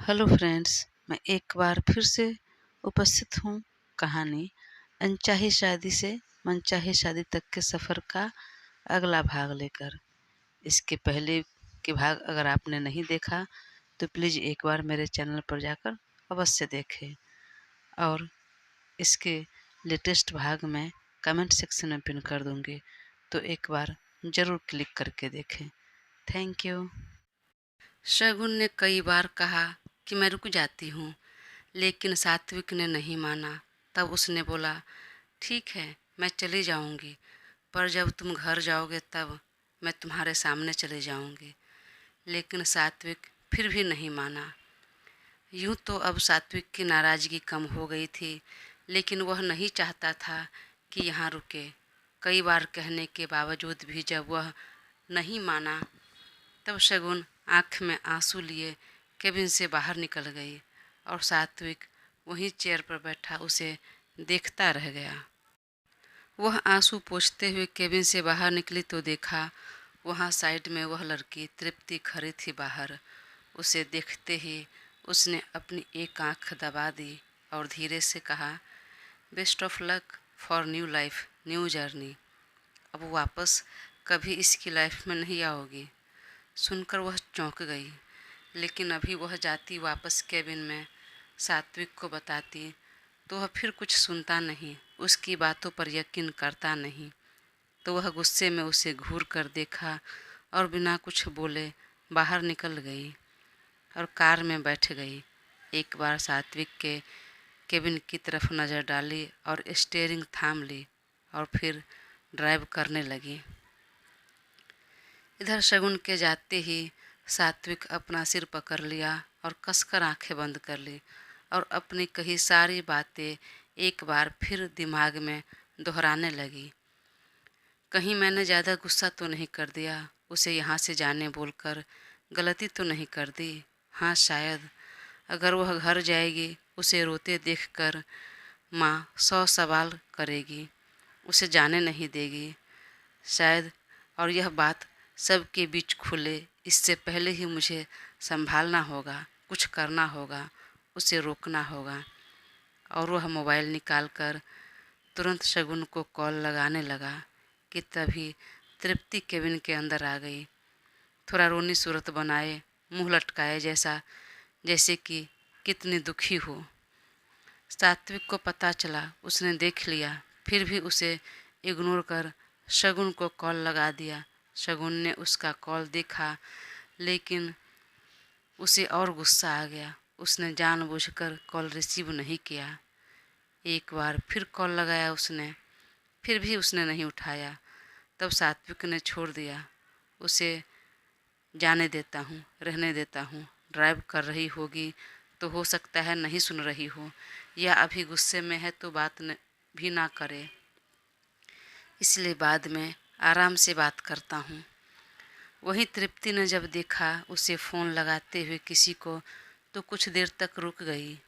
Hello friends, मैं एक बार फिर से उपस्थित हूँ कहानी अनचाही शादी से मनचाही शादी तक के सफ़र का अगला भाग लेकर। इसके पहले के भाग अगर आपने नहीं देखा तो प्लीज़ एक बार मेरे चैनल पर जाकर अवश्य देखें और इसके लेटेस्ट भाग मैं कमेंट सेक्शन में पिन कर दूँगी, तो एक बार ज़रूर क्लिक करके देखें। Thank you. शगुन ने कई बार कहा कि मैं रुक जाती हूँ, लेकिन सात्विक ने नहीं माना। तब उसने बोला, ठीक है, मैं चली जाऊंगी, पर जब तुम घर जाओगे तब मैं तुम्हारे सामने चली जाऊंगी। लेकिन सात्विक फिर भी नहीं माना। यूं तो अब सात्विक की नाराज़गी कम हो गई थी, लेकिन वह नहीं चाहता था कि यहाँ रुके। कई बार कहने के बावजूद भी जब वह नहीं माना, तब शगुन आँख में आंसू लिए केबिन से बाहर निकल गई और सात्विक वहीं चेयर पर बैठा उसे देखता रह गया। वह आंसू पोंछते हुए केबिन से बाहर निकली तो देखा वहाँ साइड में वह लड़की तृप्ति खड़ी थी बाहर। उसे देखते ही उसने अपनी एक आंख दबा दी और धीरे से कहा, best of luck for new life, new journey. अब वापस कभी इसकी लाइफ में नहीं आओगी। सुनकर वह चौंक गई, लेकिन अभी वह जाती वापस केबिन में सात्विक को बताती तो वह फिर कुछ सुनता नहीं, उसकी बातों पर यकीन करता नहीं। तो वह गुस्से में उसे घूर कर देखा और बिना कुछ बोले बाहर निकल गई और कार में बैठ गई। एक बार सात्विक के केबिन की तरफ नज़र डाली और स्टीयरिंग थाम ली और फिर ड्राइव करने लगी। इधर शगुन के जाते ही सात्विक अपना सिर पकड़ लिया और कसकर आंखें बंद कर ली और अपनी कही सारी बातें एक बार फिर दिमाग में दोहराने लगी। कहीं मैंने ज़्यादा गुस्सा तो नहीं कर दिया, उसे यहाँ से जाने बोलकर गलती तो नहीं कर दी। हाँ, शायद अगर वह घर जाएगी उसे रोते देखकर माँ 100 सवाल करेगी, उसे जाने नहीं देगी शायद। और यह बात सबके बीच खुले इससे पहले ही मुझे संभालना होगा, कुछ करना होगा, उसे रोकना होगा। और वह मोबाइल निकालकर तुरंत शगुन को कॉल लगाने लगा कि तभी तृप्ति केबिन के अंदर आ गई, थोड़ा रोनी सूरत बनाए, मुंह लटकाए जैसे कि कितनी दुखी हो। सात्विक को पता चला, उसने देख लिया, फिर भी उसे इग्नोर कर शगुन को कॉल लगा दिया। शगुन ने उसका कॉल देखा, लेकिन उसे और गुस्सा आ गया। उसने जानबूझकर कॉल रिसीव नहीं किया। एक बार फिर कॉल लगाया उसने, फिर भी उसने नहीं उठाया। तब सात्विक ने छोड़ दिया, उसे जाने देता हूँ, रहने देता हूँ। ड्राइव कर रही होगी तो हो सकता है नहीं सुन रही हो, या अभी गुस्से में है तो बात भी ना करे, इसलिए बाद में आराम से बात करता हूँ। वहीं तृप्ति ने जब देखा उसे फ़ोन लगाते हुए किसी को, तो कुछ देर तक रुक गई,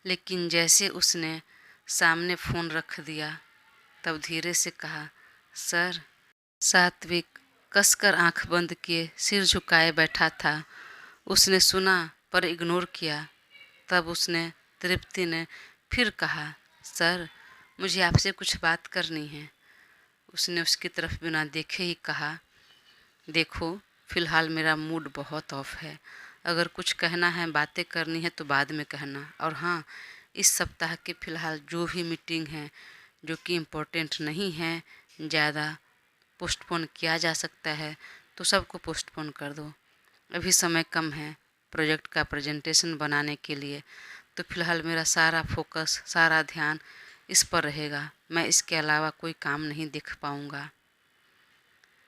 लेकिन जैसे उसने सामने फ़ोन रख दिया तब धीरे से कहा, सर। सात्विक कसकर आंख बंद किए सिर झुकाए बैठा था। उसने सुना पर इग्नोर किया। तब उसने तृप्ति ने फिर कहा, सर, मुझे आपसे कुछ बात करनी है। उसने उसकी तरफ बिना देखे ही कहा, देखो, फ़िलहाल मेरा मूड बहुत ऑफ है। अगर कुछ कहना है, बातें करनी है तो बाद में कहना। और हाँ, इस सप्ताह के फ़िलहाल जो भी मीटिंग है जो कि इम्पोर्टेंट नहीं है, ज़्यादा पोस्टपोन किया जा सकता है तो सबको पोस्टपोन कर दो। अभी समय कम है प्रोजेक्ट का प्रेजेंटेशन बनाने के लिए, तो फ़िलहाल मेरा सारा फोकस, सारा ध्यान इस पर रहेगा। मैं इसके अलावा कोई काम नहीं देख पाऊँगा।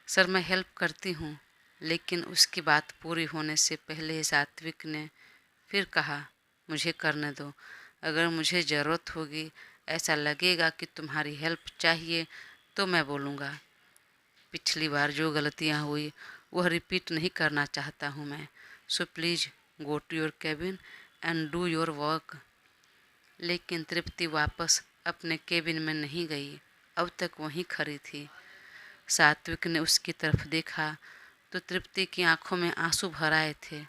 सर, मैं हेल्प करती हूँ। लेकिन उसकी बात पूरी होने से पहले ही सात्विक ने फिर कहा, मुझे करने दो। अगर मुझे ज़रूरत होगी, ऐसा लगेगा कि तुम्हारी हेल्प चाहिए, तो मैं बोलूँगा। पिछली बार जो गलतियाँ हुई वह रिपीट नहीं करना चाहता हूँ मैं। So please go to your cabin and do your work. लेकिन तृप्ति वापस अपने केबिन में नहीं गई, अब तक वहीं खड़ी थी। सात्विक ने उसकी तरफ देखा तो तृप्ति की आंखों में आंसू भर आए थे।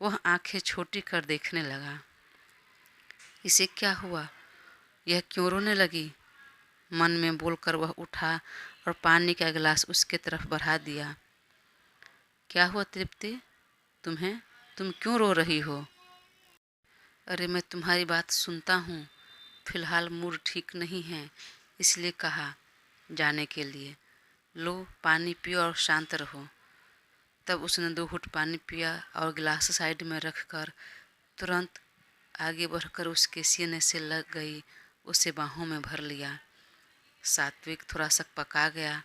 वह आंखें छोटी कर देखने लगा। इसे क्या हुआ? यह क्यों रोने लगी? मन में बोलकर वह उठा और पानी का गिलास उसके तरफ बढ़ा दिया। क्या हुआ तृप्ति? तुम्हें? तुम क्यों रो रही हो? अरे मैं तुम्हारी बात सुनता हूँ। फिलहाल मूड ठीक नहीं है, इसलिए कहा जाने के लिए। लो पानी पियो और शांत रहो। तब उसने 2 घूंट पानी पिया और गिलास साइड में रखकर तुरंत आगे बढ़कर उसके सीने से लग गई, उसे बाहों में भर लिया। सात्विक थोड़ा सकपका गया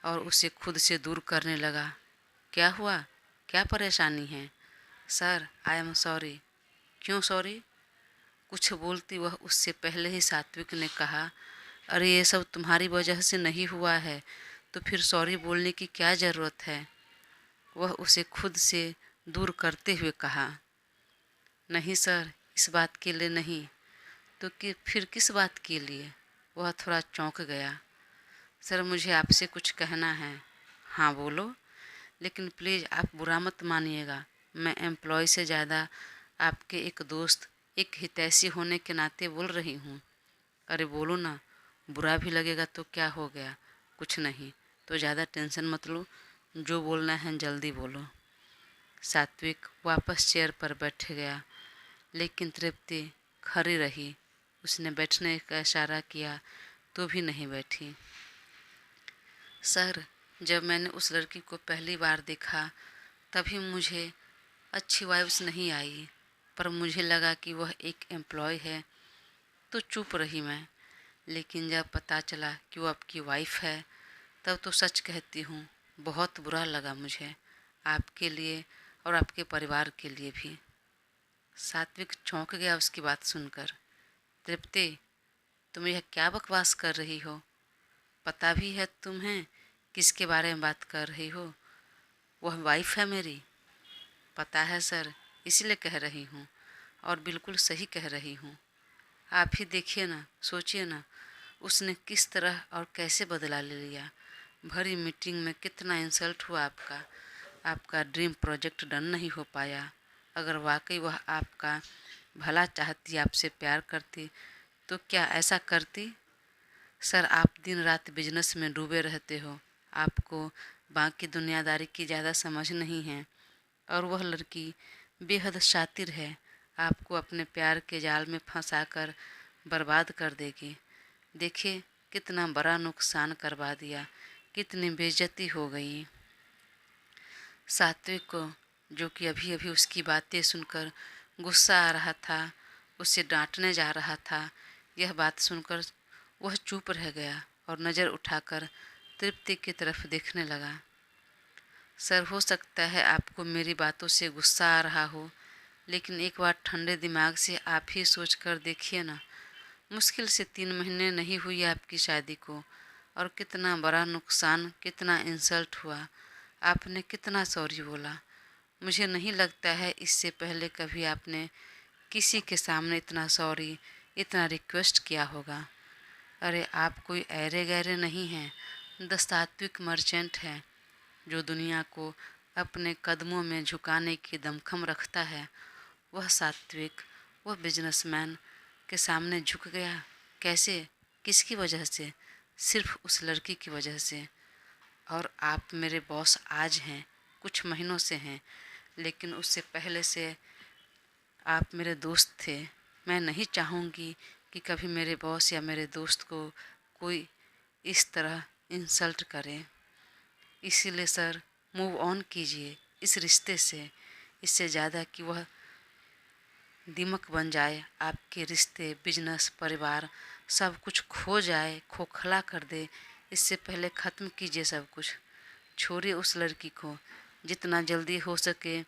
और उसे खुद से दूर करने लगा। क्या हुआ? क्या परेशानी है? Sir, I am sorry. क्यों सॉरी? कुछ बोलती वह उससे पहले ही सात्विक ने कहा, अरे ये सब तुम्हारी वजह से नहीं हुआ है, तो फिर सॉरी बोलने की क्या ज़रूरत है? वह उसे खुद से दूर करते हुए कहा। नहीं सर, इस बात के लिए नहीं। तो फिर किस बात के लिए? वह थोड़ा चौंक गया। सर, मुझे आपसे कुछ कहना है। हाँ बोलो, लेकिन प्लीज़ आप बुरा मत मानिएगा। मैं एम्प्लॉय से ज़्यादा आपके एक दोस्त, एक हितैषी होने के नाते बोल रही हूँ। अरे बोलो ना, बुरा भी लगेगा तो क्या हो गया? कुछ नहीं, तो ज़्यादा टेंशन मत लो, जो बोलना है जल्दी बोलो। सात्विक वापस चेयर पर बैठ गया, लेकिन तृप्ति खड़ी रही। उसने बैठने का इशारा किया तो भी नहीं बैठी। सर, जब मैंने उस लड़की को पहली बार देखा तभी मुझे अच्छी वाइब्स नहीं आई, पर मुझे लगा कि वह एक एम्प्लॉय है तो चुप रही मैं। लेकिन जब पता चला कि वो आपकी वाइफ है तब तो सच कहती हूँ, बहुत बुरा लगा मुझे, आपके लिए और आपके परिवार के लिए भी। सात्विक चौंक गया उसकी बात सुनकर। तृप्ति, तुम यह क्या बकवास कर रही हो? पता भी है तुम्हें किसके बारे में बात कर रही हो? वह वाइफ है मेरी। पता है सर, इसलिए कह रही हूँ, और बिल्कुल सही कह रही हूँ। आप ही देखिए ना, सोचिए ना, उसने किस तरह और कैसे बदला ले लिया। भरी मीटिंग में कितना इंसल्ट हुआ आपका। आपका ड्रीम प्रोजेक्ट डन नहीं हो पाया। अगर वाकई वह आपका भला चाहती, आपसे प्यार करती, तो क्या ऐसा करती? सर, आप दिन रात बिजनेस में डूबे रहते हो, आपको बाकी दुनियादारी की ज़्यादा समझ नहीं है। और वह लड़की बेहद शातिर है, आपको अपने प्यार के जाल में फंसाकर बर्बाद कर देगी। देखिए कितना बड़ा नुकसान करवा दिया, कितनी बेइज्जती हो गई। सात्विक को, जो कि अभी अभी उसकी बातें सुनकर गुस्सा आ रहा था, उसे डांटने जा रहा था, यह बात सुनकर वह चुप रह गया और नज़र उठाकर तृप्ति की तरफ देखने लगा। सर, हो सकता है आपको मेरी बातों से गुस्सा आ रहा हो, लेकिन एक बार ठंडे दिमाग से आप ही सोच कर देखिए ना। मुश्किल से 3 महीने नहीं हुई आपकी शादी को, और कितना बड़ा नुकसान, कितना इंसल्ट हुआ। आपने कितना सॉरी बोला। मुझे नहीं लगता है इससे पहले कभी आपने किसी के सामने इतना सॉरी, इतना रिक्वेस्ट किया होगा। अरे आप कोई ऐरे गैरे नहीं हैं, सात्विक मर्चेंट हैं, जो दुनिया को अपने कदमों में झुकाने की दमखम रखता है। वह सात्विक, वह बिजनेसमैन के सामने झुक गया। कैसे? किसकी वजह से? सिर्फ उस लड़की की वजह से। और आप मेरे बॉस आज हैं, कुछ महीनों से हैं, लेकिन उससे पहले से आप मेरे दोस्त थे। मैं नहीं चाहूँगी कि कभी मेरे बॉस या मेरे दोस्त को कोई इस तरह इंसल्ट करे। इसीलिए सर, मूव ऑन कीजिए इस रिश्ते से, इससे ज़्यादा कि वह दीमक बन जाए, आपके रिश्ते, बिजनेस, परिवार सब कुछ खो जाए, खोखला कर दे। इससे पहले ख़त्म कीजिए सब कुछ। छोड़िए उस लड़की को, जितना जल्दी हो सके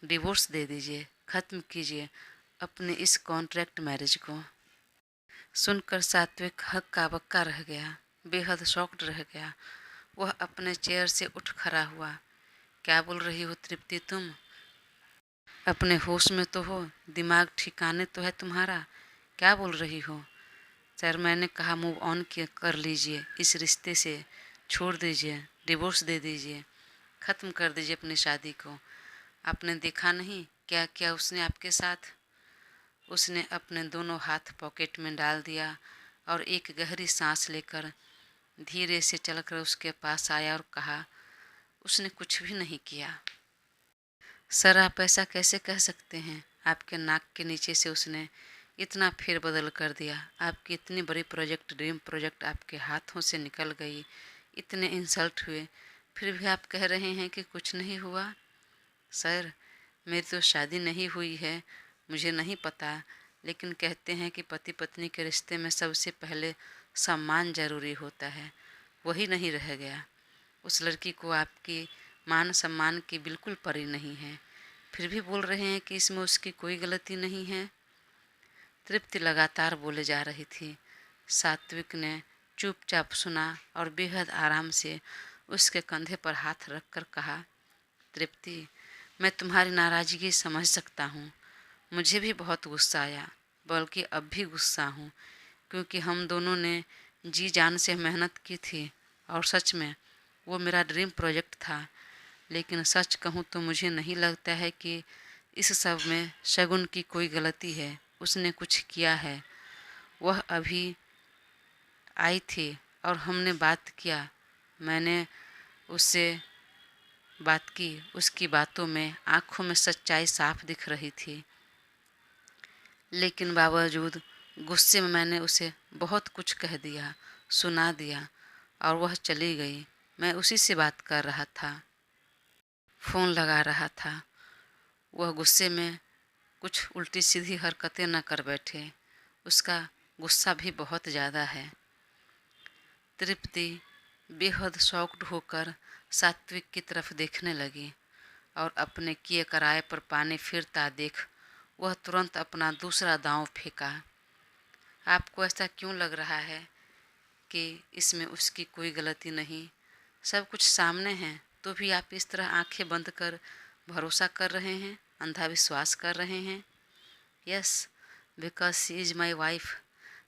डिवोर्स दे दीजिए, ख़त्म कीजिए अपने इस कॉन्ट्रैक्ट मैरिज को। सुनकर सात्विक हक्का बक्का रह गया, बेहद शॉक्ड रह गया। वह अपने चेयर से उठ खड़ा हुआ। क्या बोल रही हो तृप्ति तुम? अपने होश में तो हो, दिमाग ठिकाने तो है तुम्हारा? क्या बोल रही हो? सर, मैंने कहा मूव ऑन कर लीजिए इस रिश्ते से, छोड़ दीजिए, डिवोर्स दे दीजिए, ख़त्म कर दीजिए अपनी शादी को। आपने देखा नहीं क्या किया उसने आपके साथ? उसने अपने दोनों हाथ पॉकेट में डाल दिया और एक गहरी सांस लेकर धीरे से चलकर उसके पास आया और कहा, उसने कुछ भी नहीं किया। सर, आप ऐसा कैसे कह सकते हैं? आपके नाक के नीचे से उसने इतना फेरबदल कर दिया। आपकी इतनी बड़ी प्रोजेक्ट, ड्रीम प्रोजेक्ट आपके हाथों से निकल गई, इतने इंसल्ट हुए, फिर भी आप कह रहे हैं कि कुछ नहीं हुआ। सर, मेरी तो शादी नहीं हुई है, मुझे नहीं पता, लेकिन कहते हैं कि पति पत्नी के रिश्ते में सबसे पहले सम्मान जरूरी होता है, वही नहीं रह गया। उस लड़की को आपकी मान सम्मान की बिल्कुल पड़ी नहीं है, फिर भी बोल रहे हैं कि इसमें उसकी कोई गलती नहीं है। तृप्ति लगातार बोले जा रही थी। सात्विक ने चुपचाप सुना और बेहद आराम से उसके कंधे पर हाथ रखकर कहा, तृप्ति, मैं तुम्हारी नाराज़गी समझ सकता हूँ। मुझे भी बहुत गुस्सा आया, बल्कि अब भी गुस्सा हूँ, क्योंकि हम दोनों ने जी जान से मेहनत की थी और सच में वो मेरा ड्रीम प्रोजेक्ट था। लेकिन सच कहूँ तो मुझे नहीं लगता है कि इस सब में शगुन की कोई गलती है। उसने कुछ किया है। वह अभी आई थी और हमने बात किया। मैंने उससे बात की, उसकी बातों में, आँखों में सच्चाई साफ दिख रही थी। लेकिन बावजूद गुस्से में मैंने उसे बहुत कुछ कह दिया, सुना दिया और वह चली गई। मैं उसी से बात कर रहा था, फ़ोन लगा रहा था। वह गुस्से में कुछ उल्टी सीधी हरकतें न कर बैठे। उसका गुस्सा भी बहुत ज़्यादा है। तृप्ति बेहद शॉक्ड होकर सात्विक की तरफ देखने लगी और अपने किए कराए पर पानी फिरता देख वह तुरंत अपना दूसरा दांव फेंका। आपको ऐसा क्यों लग रहा है कि इसमें उसकी कोई गलती नहीं? सब कुछ सामने है, तो भी आप इस तरह आंखें बंद कर भरोसा कर रहे हैं, अंधा विश्वास कर रहे हैं। Yes, because she is my wife.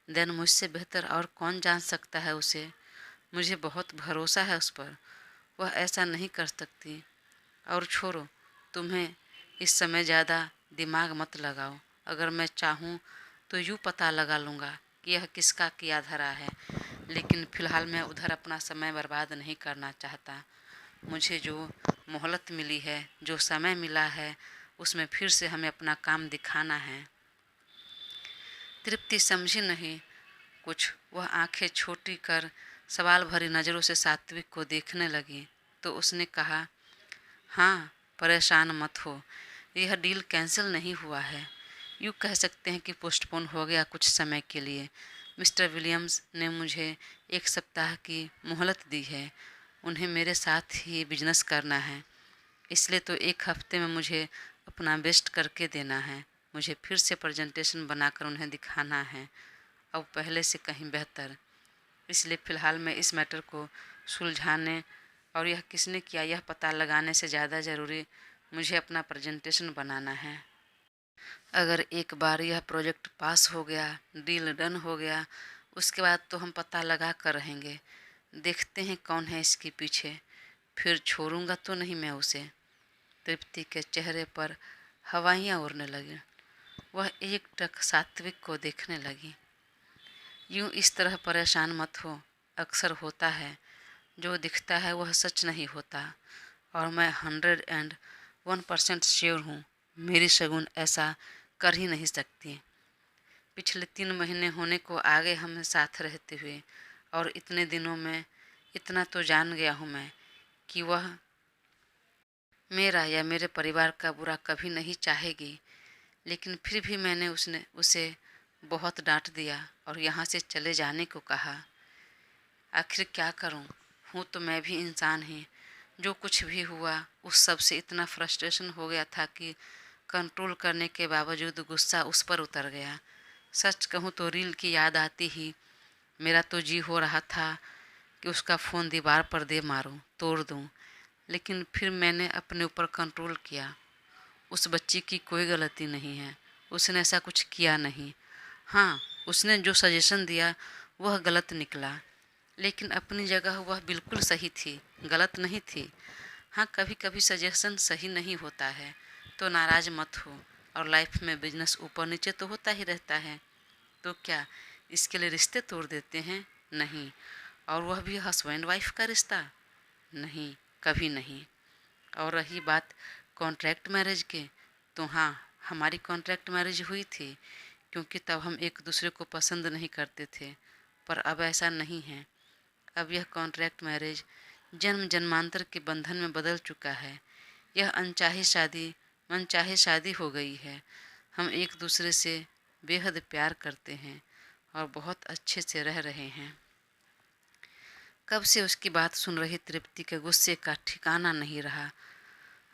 Then मुझसे बेहतर और कौन जान सकता है उसे? मुझे बहुत भरोसा है उस पर, वह ऐसा नहीं कर सकती। और छोड़ो, तुम्हें इस समय ज़्यादा दिमाग मत लगाओ। अगर मैं चाहूँ तो यूँ पता लगा लूँगा कि यह किसका किया धरा है, लेकिन फ़िलहाल मैं उधर अपना समय बर्बाद नहीं करना चाहता। मुझे जो मोहलत मिली है, जो समय मिला है, उसमें फिर से हमें अपना काम दिखाना है। तृप्ति समझी नहीं कुछ। वह आंखें छोटी कर सवाल भरी नज़रों से सात्विक को देखने लगी तो उसने कहा, हाँ, परेशान मत हो, यह डील कैंसिल नहीं हुआ है। यूँ कह सकते हैं कि पोस्टपोन हो गया कुछ समय के लिए। मिस्टर विलियम्स ने मुझे 1 सप्ताह की मोहलत दी है। उन्हें मेरे साथ ही बिजनेस करना है, इसलिए तो 1 हफ्ते में मुझे अपना बेस्ट करके देना है। मुझे फिर से प्रेजेंटेशन बनाकर उन्हें दिखाना है, अब पहले से कहीं बेहतर। इसलिए फ़िलहाल मैं इस मैटर को सुलझाने और यह किसने किया यह पता लगाने से ज़्यादा ज़रूरी मुझे अपना प्रेजेंटेशन बनाना है। अगर एक बार यह प्रोजेक्ट पास हो गया, डील डन हो गया, उसके बाद तो हम पता लगा कर रहेंगे, देखते हैं कौन है इसके पीछे। फिर छोड़ूंगा तो नहीं मैं उसे। तृप्ति के चेहरे पर हवाइयाँ उड़ने लगी। वह एकटक सात्विक को देखने लगी। यूँ इस तरह परेशान मत हो, अक्सर होता है, जो दिखता है वह सच नहीं होता। और मैं 101% श्योर हूँ, मेरी शगुन ऐसा कर ही नहीं सकती। पिछले 3 महीने होने को आगे हम साथ रहते हुए, और इतने दिनों में इतना तो जान गया हूँ मैं कि वह मेरा या मेरे परिवार का बुरा कभी नहीं चाहेगी। लेकिन फिर भी मैंने उसे बहुत डांट दिया और यहाँ से चले जाने को कहा। आखिर क्या करूँ, हूँ तो मैं भी इंसान ही। जो कुछ भी हुआ उस सब से इतना फ्रस्ट्रेशन हो गया था कि कंट्रोल करने के बावजूद गुस्सा उस पर उतर गया। सच कहूँ तो रील की याद आती ही मेरा तो जी हो रहा था कि उसका फ़ोन दीवार पर दे मारूं, तोड़ दूं। लेकिन फिर मैंने अपने ऊपर कंट्रोल किया। उस बच्ची की कोई गलती नहीं है, उसने ऐसा कुछ किया नहीं। हाँ, उसने जो सजेशन दिया वह गलत निकला, लेकिन अपनी जगह वह बिल्कुल सही थी, गलत नहीं थी। हाँ, कभी कभी सजेशन सही नहीं होता है, तो नाराज़ मत हो। और लाइफ में बिजनेस ऊपर नीचे तो होता ही रहता है, तो क्या इसके लिए रिश्ते तोड़ देते हैं? नहीं। और वह भी हस्बैंड वाइफ का रिश्ता? नहीं, कभी नहीं। और रही बात कॉन्ट्रैक्ट मैरिज के, तो हाँ, हमारी कॉन्ट्रैक्ट मैरिज हुई थी, क्योंकि तब हम एक दूसरे को पसंद नहीं करते थे। पर अब ऐसा नहीं है। अब यह कॉन्ट्रैक्ट मैरिज जन्म जन्मांतर के बंधन में बदल चुका है। यह अनचाही शादी मनचाही शादी हो गई है। हम एक दूसरे से बेहद प्यार करते हैं और बहुत अच्छे से रह रहे हैं। कब से उसकी बात सुन रही तृप्ति के गुस्से का ठिकाना नहीं रहा।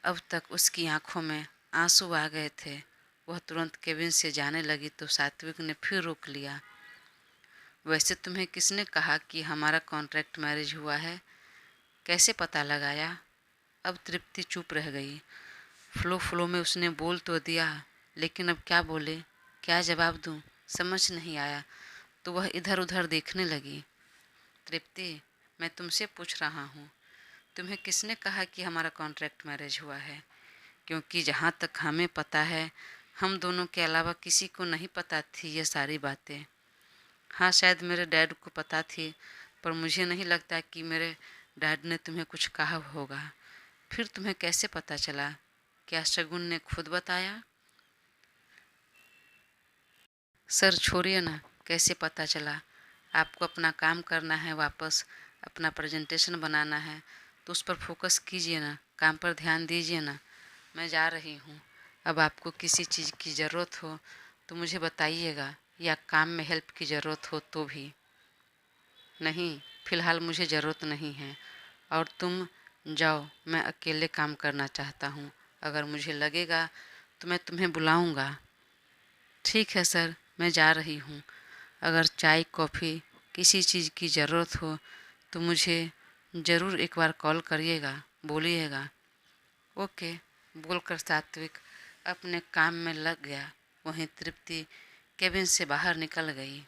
अब तक उसकी आंखों में आंसू आ गए थे। वह तुरंत केबिन से जाने लगी तो सात्विक ने फिर रोक लिया। वैसे तुम्हें किसने कहा कि हमारा कॉन्ट्रैक्ट मैरिज हुआ है? कैसे पता लगाया? अब तृप्ति चुप रह गई। फ्लो फ्लो में उसने बोल तो दिया, लेकिन अब क्या बोले, क्या जवाब दूं, समझ नहीं आया। तो वह इधर उधर देखने लगी। तृप्ति, मैं तुमसे पूछ रहा हूँ, तुम्हें किसने कहा कि हमारा कॉन्ट्रैक्ट मैरिज हुआ है? क्योंकि जहाँ तक हमें पता है, हम दोनों के अलावा किसी को नहीं पता थी ये सारी बातें। हाँ, शायद मेरे डैड को पता थी, पर मुझे नहीं लगता कि मेरे डैड ने तुम्हें कुछ कहा होगा। फिर तुम्हें कैसे पता चला? क्या शगुन ने खुद बताया? सर छोड़िए ना, कैसे पता चला? आपको अपना काम करना है, वापस अपना प्रेजेंटेशन बनाना है, तो उस पर फोकस कीजिए ना, काम पर ध्यान दीजिए ना। मैं जा रही हूँ। अब आपको किसी चीज़ की ज़रूरत हो तो मुझे बताइएगा, या काम में हेल्प की ज़रूरत हो तो भी। नहीं, फ़िलहाल मुझे ज़रूरत नहीं है। और तुम जाओ, मैं अकेले काम करना चाहता हूँ। अगर मुझे लगेगा तो मैं तुम्हें बुलाऊँगा। ठीक है सर, मैं जा रही हूँ। अगर चाय कॉफ़ी किसी चीज़ की ज़रूरत हो तो मुझे ज़रूर एक बार कॉल करिएगा, बोलिएगा। ओके, बोलकर सात्विक अपने काम में लग गया। वहीं तृप्ति केबिन से बाहर निकल गई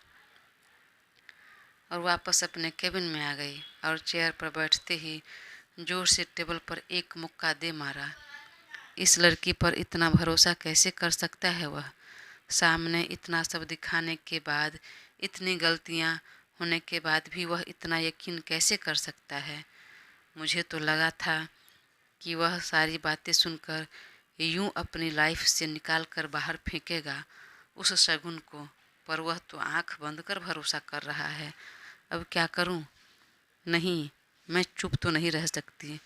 और वापस अपने केबिन में आ गई और चेयर पर बैठते ही जोर से टेबल पर एक मुक्का दे मारा। इस लड़की पर इतना भरोसा कैसे कर सकता है वह? सामने इतना सब दिखाने के बाद, इतनी गलतियां होने के बाद भी वह इतना यकीन कैसे कर सकता है? मुझे तो लगा था कि वह सारी बातें सुनकर यूं अपनी लाइफ से निकाल कर बाहर फेंकेगा उस शगुन को, पर वह तो आंख बंद कर भरोसा कर रहा है। अब क्या करूं? नहीं, मैं चुप तो नहीं रह सकती।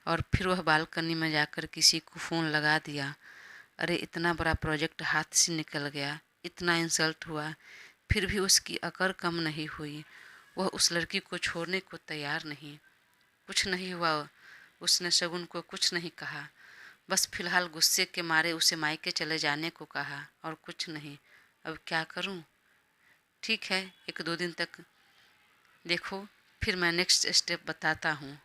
और फिर वह बालकनी में जाकर किसी को फ़ोन लगा दिया। अरे, इतना बड़ा प्रोजेक्ट हाथ से निकल गया, इतना इंसल्ट हुआ, फिर भी उसकी अकड़ कम नहीं हुई। वह उस लड़की को छोड़ने को तैयार नहीं। कुछ नहीं हुआ, उसने शगुन को कुछ नहीं कहा, बस फिलहाल गुस्से के मारे उसे मायके चले जाने को कहा, और कुछ नहीं। अब क्या करूं? ठीक है, एक दो दिन तक देखो, फिर मैं नेक्स्ट स्टेप बताता हूँ।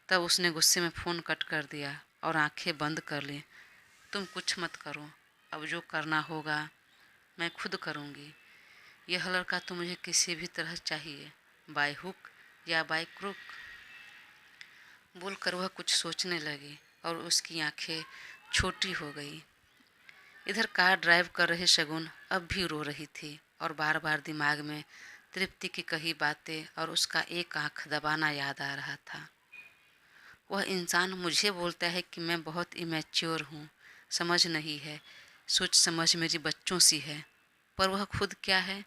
तब उसने गुस्से में फ़ोन कट कर दिया और आंखें बंद कर ली। तुम कुछ मत करो, अब जो करना होगा मैं खुद करूँगी। यह लड़का तो मुझे किसी भी तरह चाहिए, बाय हुक या बाय क्रुक। बोलकर वह कुछ सोचने लगी और उसकी आंखें छोटी हो गई। इधर कार ड्राइव कर रहे शगुन अब भी रो रही थी और बार बार दिमाग में तृप्ति की कही बातें और उसका एक आंख दबाना याद आ रहा था। वह इंसान मुझे बोलता है कि मैं बहुत इमेच्योर हूँ, समझ नहीं है, सोच समझ मेरी बच्चों सी है। पर वह खुद क्या है?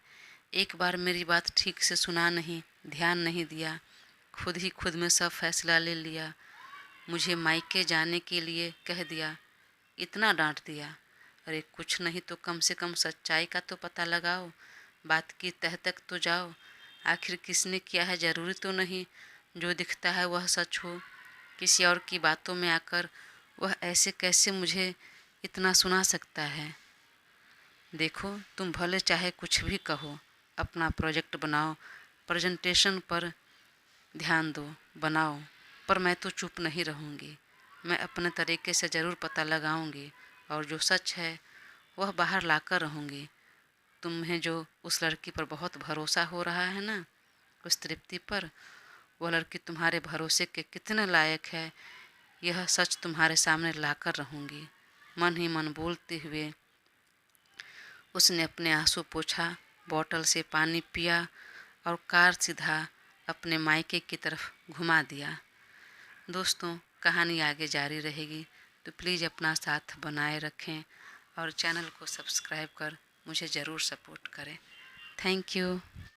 एक बार मेरी बात ठीक से सुना नहीं, ध्यान नहीं दिया, खुद ही खुद में सब फैसला ले लिया। मुझे मायके जाने के लिए कह दिया, इतना डांट दिया। अरे कुछ नहीं तो कम से कम सच्चाई का तो पता लगाओ, बात की तह तक तो जाओ। आखिर किसने किया है ज़रूरी तो नहीं जो दिखता है वह सच हो। किसी और की बातों में आकर वह ऐसे कैसे मुझे इतना सुना सकता है? देखो, तुम भले चाहे कुछ भी कहो, अपना प्रोजेक्ट बनाओ, प्रेजेंटेशन पर ध्यान दो, बनाओ, पर मैं तो चुप नहीं रहूँगी। मैं अपने तरीके से ज़रूर पता लगाऊंगी और जो सच है वह बाहर लाकर रहूँगी। तुम्हें जो उस लड़की पर बहुत भरोसा हो रहा है ना, उस तृप्ति पर, वह लड़की तुम्हारे भरोसे के कितने लायक है, यह सच तुम्हारे सामने लाकर रहूँगी। मन ही मन बोलते हुए उसने अपने आंसू पोंछा, बोतल से पानी पिया और कार सीधा अपने मायके की तरफ घुमा दिया। दोस्तों, कहानी आगे जारी रहेगी, तो प्लीज़ अपना साथ बनाए रखें और चैनल को सब्सक्राइब कर मुझे ज़रूर सपोर्ट करें। Thank you.